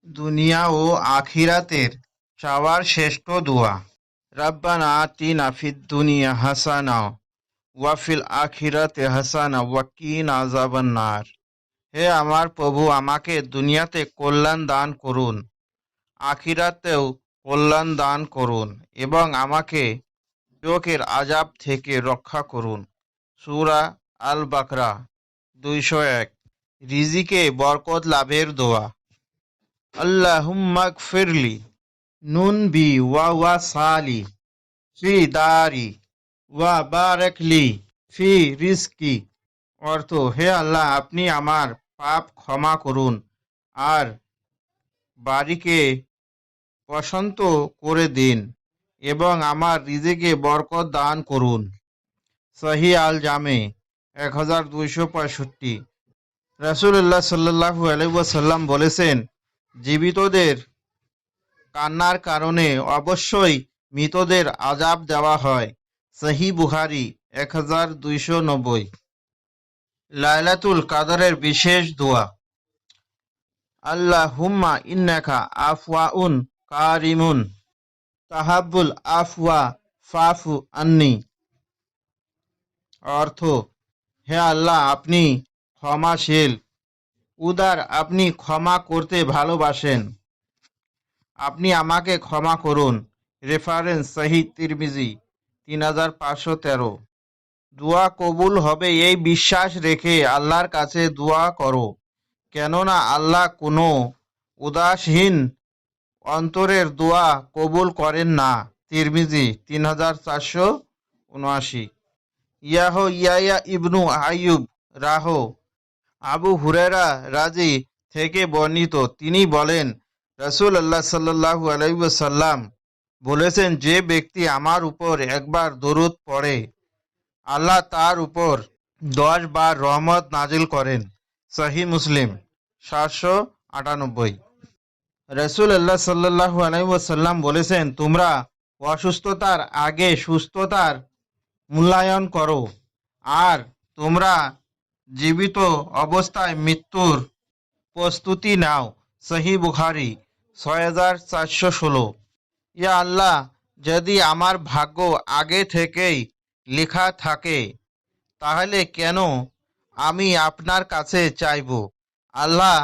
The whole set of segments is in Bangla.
দুনিয়া ও আখিরাতের চাওয়ার শ্রেষ্ঠ দোয়া। রাব্বানা আতিনা ফিদ দুনিয়া হাসানা ওয়া ফিল আখিরাতি হাসানা ওয়া কিনা আযাবান্নার। হে আমার প্রভু, আমাকে দুনিয়াতে কল্যাণ দান করুন, আখিরাতেও কল্যাণ দান করুন এবং আমাকে চোখের আযাব থেকে রক্ষা করুন। সূরা আল বাকরা 201। রিজিকে বরকত লাভের দোয়া। আল্লাহুম্মা গফিরলি নুন বি ওয়া সালি ফি দারি ওয়া বারাকলি ফি রিজকি। অর্থ, হে আল্লাহ, আপনি আমার পাপ ক্ষমা করুন আর বাড়িকে প্রশান্ত করে দিন এবং আমার রিজিকে বরকত দান করুন। সহি আল জামে 1265। রাসূলুল্লাহ সাল্লাল্লাহু আলাইহি ওয়াসাল্লাম বলেছেন, জীবিতদের কান্নার কারণে অবশ্যই মৃতদের আযাব দেওয়া হয়। সহি বুখারী 1290। লাইলাতুল কাদরের বিশেষ দোয়া। আল্লাহুম্মা ইন্নাকা আফওয়াউন কারিমুন তাহাব্বুল আফওয়া ফাফু আন্নি। অর্থ, হে আল্লাহ, আপনি ক্ষমাশীল, উদার, আপনি ক্ষমা করতে ভালোবাসেন, আপনি আমাকে ক্ষমা করুন। রেফারেন্স সহি তিরমিজি 3513। দোয়া কবুল হবে এই বিশ্বাস রেখে আল্লাহর কাছে দোয়া করো, কেননা আল্লাহ কোনো উদাসীন অন্তরের দোয়া কবুল করেন না। তিরমিজি 3479। ইয়াহইয়া ইবনু আইয়ুব রাহ আবু হুরায়রা রাজি থেকে বর্ণিত, তিনি বলেন, রাসূলুল্লাহ সাল্লাল্লাহু আলাইহি ওয়াসাল্লাম বলেছেন, যে ব্যক্তি আমার উপর একবার দরুদ পড়ে আল্লাহ তার উপর 10 বার রহমত নাজিল করেন। সহি মুসলিম 798। রাসূলুল্লাহ সাল্লাল্লাহু আলাইহি ওয়াসাল্লাম বলেছেন, তোমরা অসুস্থতার আগে সুস্থতার মূল্যায়ন করো আর তোমরা জীবিত অবস্থায় মৃত্যুর প্রস্তুতি নাও। সহি বুখারী 6416। ইয়া আল্লাহ, যদি আমার ভাগ্য আগে থেকেই লেখা থাকে তাহলে কেন আমি আপনার কাছে চাইব? আল্লাহ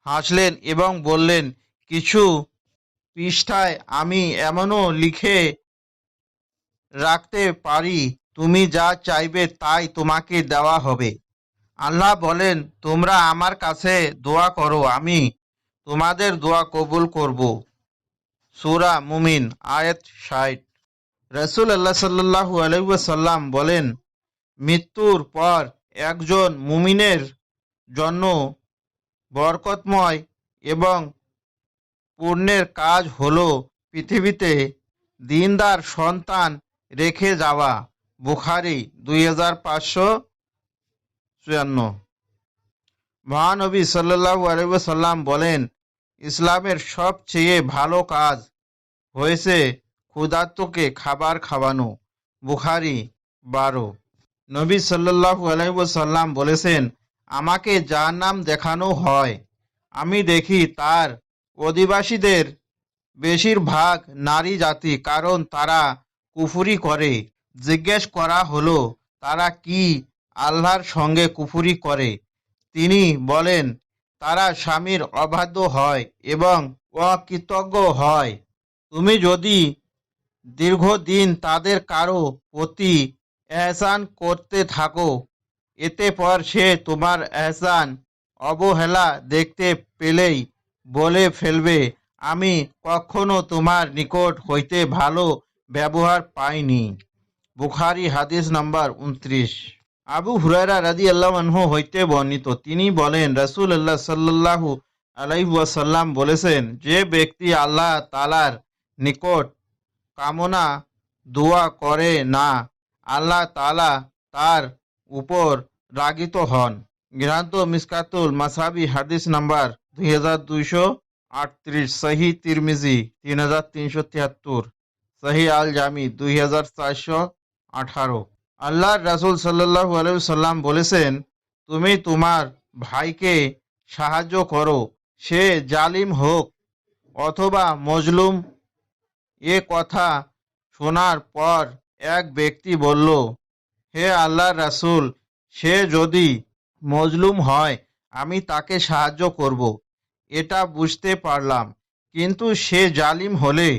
হাসলেন এবং বললেন, কিছু পৃষ্ঠায় আমি এমনও লিখে রাখতে পারি, তুমি যা চাইবে তাই তোমাকে দেওয়া হবে। আল্লাহ বলেন, তোমরা আমার কাছে দোয়া করো, আমি তোমাদের দোয়া কবুল করব। সূরা মুমিন আয়াত 60। রাসূলুল্লাহ সাল্লাল্লাহু আলাইহি ওয়াসাল্লাম বলেন, মৃত্যুর পর একজন মুমিনের জন্য বরকতময় এবং পুণ্যের কাজ হলো পৃথিবীতে দিনদার সন্তান রেখে যাওয়া। বুখারী 2554। মহানবী সাল্লাল্লাহু আলাইহি ওয়াসাল্লাম বলেন, ইসলামের সবচেয়ে ভালো কাজ হয়েছে ক্ষুধার্তকে খাবার খাওয়ানো। বুখারী 12। নবী সাল্লাল্লাহু আলাইহি ওয়াসাল্লাম বলেছেন, আমাকে জাহান্নাম দেখানো হয়, আমি দেখি তার অধিবাসীদের বেশিরভাগ নারী জাতি, কারণ তারা কুফরি করে। জিজ্ঞেস করা হলো, তারা কি আল্লাহর সঙ্গে কুফরি করে? তিনি বলেন, তারা স্বামীর অবাধ্য হয় এবং অকৃতজ্ঞ হয়। তুমি যদি দীর্ঘদিন তাদের কারো প্রতি এহসান করতে থাকো, এতে পর সে তোমার এহসান অবহেলা দেখতে পেলেই বলে ফেলবে, আমি কখনো তোমার নিকট হইতে ভালো ব্যবহার পাইনি। বুখারী হাদিস নাম্বার 29। আবু হুরায়রা রাদিয়াল্লাহু আনহু হইতে বর্ণিত, তিনি বলেন, রাসূলুল্লাহ সাল্লাল্লাহু আলাইহি ওয়াসাল্লাম বলেছেন, যে ব্যক্তি আল্লাহ তাআলার নিকট কামনা দোয়া করে না, আল্লাহ তাআলা তার উপর রাগিত হন। গ্রন্থ মিশকাতুল মাসাবি হাদিস নাম্বার 2238। সহি তিরমিজি 3373। সহি আল জামি 2418। আল্লাহর রাসূল সাল্লাল্লাহু আলাইহি ওয়াসাল্লাম বলেছেন, তুমি তোমার ভাইকে সাহায্য করো সে জালিম হোক অথবা মজলুম। এ কথা শোনার পর এক ব্যক্তি বলল, হে আল্লাহর রাসূল, সে যদি মজলুম হয় আমি তাকে সাহায্য করব, এটা বুঝতে পারলাম, কিন্তু সে জালিম হলে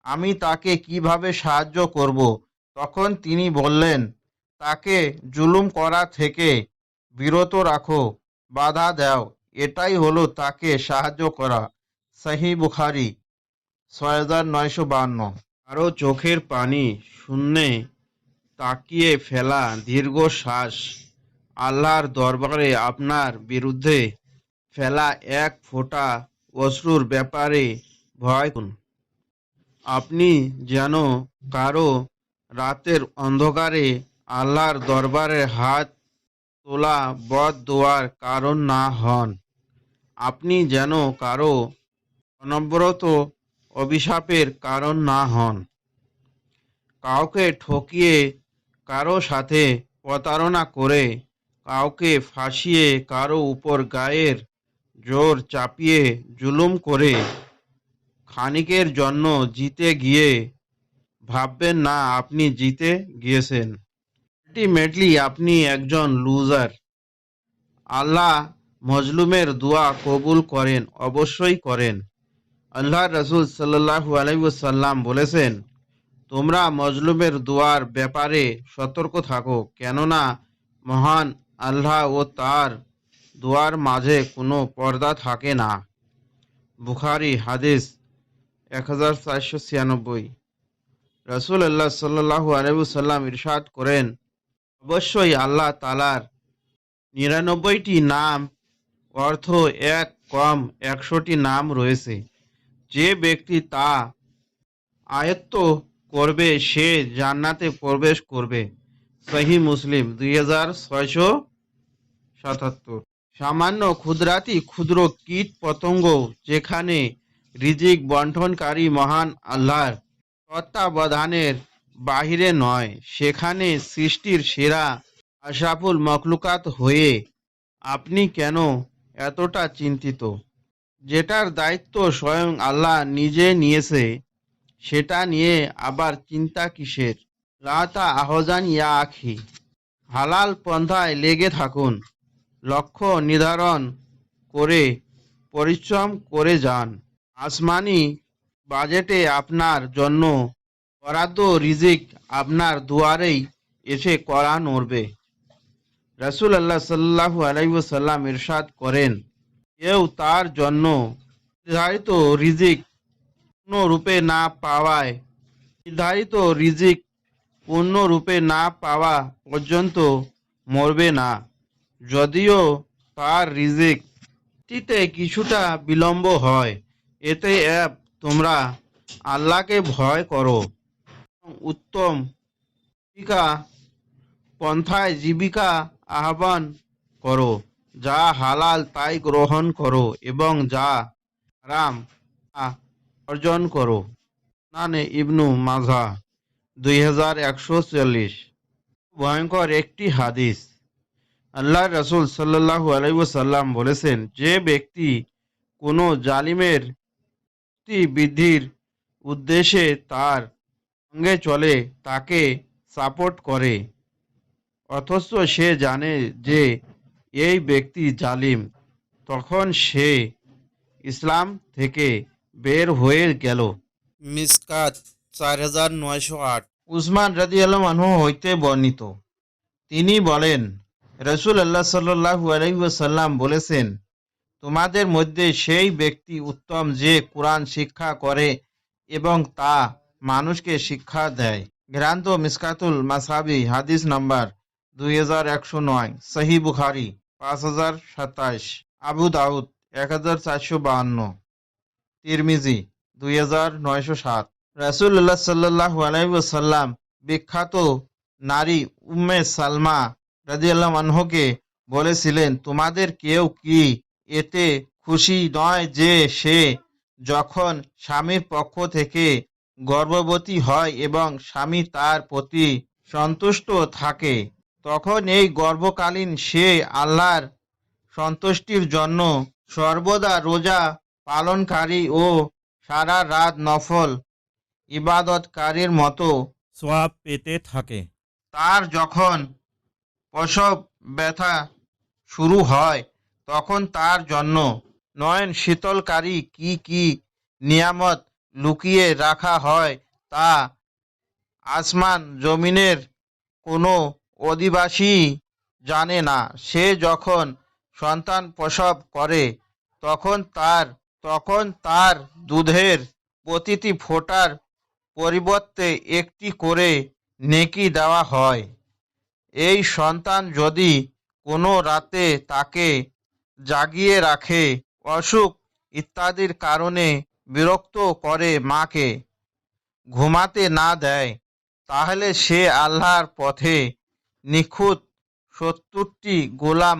আমি তাকে কিভাবে সাহায্য করব? তখন তিনি বললেন, তাকে জুলুম করা থেকে বিরত রাখো, বাধা দাও, এটাই হলো তাকে সাহায্য করা। সহিহ বুখারী ৬৯৫২। কারো চোখের পানি শূন্যে তাকিয়ে ফেলা, দীর্ঘশ্বাস, আল্লাহর দরবারে আপনার বিরুদ্ধে ফেলা এক ফোঁটা অশ্রুর ব্যাপারে ভয় করুন। আপনি যেন কারো রাতের অন্ধকারে আল্লাহর দরবারে হাত তোলা বদ-দোয়ার কারণ না হন। আপনি যেন কারো অনবরত অভিশাপের কারণ না হন। কাউকে ঠকিয়ে, কারো সাথে প্রতারণা করে, কাউকে ফাঁসিয়ে, কারো উপর গায়ের জোর চাপিয়ে জুলুম করে ক্ষণিকের জন্য জিতে গিয়ে ভাববেন না আপনি জিতে গিয়েছেন। আলটিমেটলি আপনি একজন লুজার। আল্লাহ মজলুমের দোয়া কবুল করেন, অবশ্যই করেন। আল্লাহর রাসূল সাল্লাল্লাহু আলাইহি ওয়াসাল্লাম বলেছেন, তোমরা মজলুমের দোয়ার ব্যাপারে সতর্ক থাকো, কেননা মহান আল্লাহ ও তার দোয়ার মাঝে কোনো পর্দা থাকে না। বুখারী হাদিস 1496। রাসূলুল্লাহ সাল্লাল্লাহু আলাইহি ওয়াসাল্লাম ইরশাদ করেন, অবশ্যই আল্লাহ তাআলার ৯৯টি নাম অর্থ এক কম ১০০টি নাম রয়েছে। যে ব্যক্তি তা আয়ত্ত করবে সে জান্নাতে প্রবেশ করবে। সহিহ মুসলিম ২৬৭৭। সামান্য ক্ষুদ্রাতি ক্ষুদ্র কীট পতঙ্গ যেখানে রিজিক বন্টনকারী মহান আল্লাহর তত্ত্বাবধানের বাহিরে নয়, সেখানে সৃষ্টির সেরা আশরাফুল মখলুকাত হয়ে আপনি কেন এতটা চিন্তিত? যেটার দায়িত্ব স্বয়ং আল্লাহ নিজে নিয়েছে সেটা নিয়ে আবার চিন্তা কিসের? লাতা আহজান ইয়া আখি, হালাল পন্থায় লেগে থাকুন, লক্ষ্য নির্ধারণ করে পরিশ্রম করে যান। আসমানি বাজেটে আপনার জন্য বরাদ্দ রিজিক আপনার দুয়ারেই এসে কড়া নড়বে। রাসূলুল্লাহ সাল্লাল্লাহু আলাইহি ওয়াসাল্লাম ইরশাদ করেন, কেউ তার জন্য নির্ধারিত রিজিক পূর্ণরূপে না পাওয়া পর্যন্ত মরবে না, যদিও তার রিজিক টিতে কিছুটা বিলম্ব হয়। এতে তোমরা আল্লাহকে ভয় করো, উত্তম জীবিকা পন্থায় জীবিকা আহ্বান করো, যা হালাল তাই গ্রহণ করো এবং যা হারাম তা অর্জন করো। সুনানে ইবনু মাজাহ 2140। ভয়ঙ্কর একটি হাদিস। আল্লাহর রাসূল সাল্লাল্লাহু আলাইহি ওয়াসাল্লাম বলেছেন, যে ব্যক্তি কোনো জালিমের বৃদ্ধির উদ্দেশ্যে তার সঙ্গে চলে, তাকে সাপোর্ট করে, অথচ সে জানে যে এই ব্যক্তি জালিম, তখন সে ইসলাম থেকে বের হয়ে গেল। মিসকাত ৪৯০৮। উসমান রাদিয়াল্লাহু আনহু হইতে বর্ণিত, তিনি বলেন, রাসূলুল্লাহ সাল্লাল্লাহু আলাইহি ওয়াসাল্লাম বলেছেন, তোমাদের মধ্যে সেই ব্যক্তি উত্তম যে কুরআন শিক্ষা করে এবং তা মানুষকে শিক্ষা দেয়। গ্রন্থ মিসকাতুল মাসাবি, হাদিস নাম্বার 2109, সহিহ বুখারী ৫০২৭, আবু দাউদ ১৪৫২, তিরমিজি ২৯০৭। রাসূলুল্লাহ সাল্লাল্লাহু আলাইহি ওয়াসাল্লাম বিখ্যাত নারী উম্মে সালমা রাদিয়াল্লাহু আনহাকে বলেছিলেন, তোমাদের কেউ কি এতে খুশি নয় যে সে যখন স্বামীর পক্ষ থেকে গর্ভবতী হয় এবং স্বামী তার প্রতি সন্তুষ্ট থাকে, তখন এই গর্ভকালীন সে আল্লাহর সন্তুষ্টির জন্য সর্বদা রোজা পালনকারী ও সারা রাত নফল ইবাদতকারীর মতো সওয়াব পেতে থাকে। তার যখন প্রসব ব্যথা শুরু হয় তখন তার জন্য নয়ন শীতলকারী কি কি নিয়ামত লুকিয়ে রাখা হয় তা আসমান জমিনের কোনো অধিবাসী জানে না। সে যখন সন্তান প্রসব করে তখন তার দুধের প্রতিটি ফোঁটার পরিবর্তে একটি করে নেকি দেওয়া হয়। এই সন্তান যদি কোনো রাতে তাকে জাগিয়ে রাখে, অসুখ ইত্যাদির কারণে বিরক্ত করে মাকে ঘুমাতে না দেয়, তাহলে সে আল্লাহর পথে নিখুঁত ৭০টি গোলাম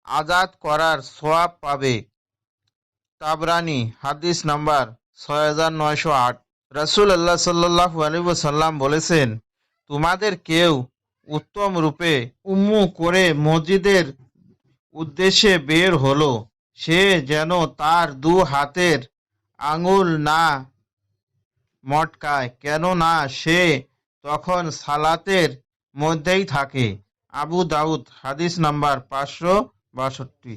আজাদ করার সওয়াব পাবে। তাবরানি হাদিস নাম্বার ৬৯০৮। রাসূলুল্লাহ সাল্লাল্লাহু আলাইহি ওয়াসাল্লাম বলেছেন, তোমাদের কেউ উত্তম রূপে উম্মু করে মসজিদের উদ্দেশ্যে বের হলো, সে যেন তার দু হাতের আঙুল না মটকায়, কেননা সে তখন সালাতের মধ্যেই থাকে। আবু দাউদ হাদিস নাম্বার ৫৬২।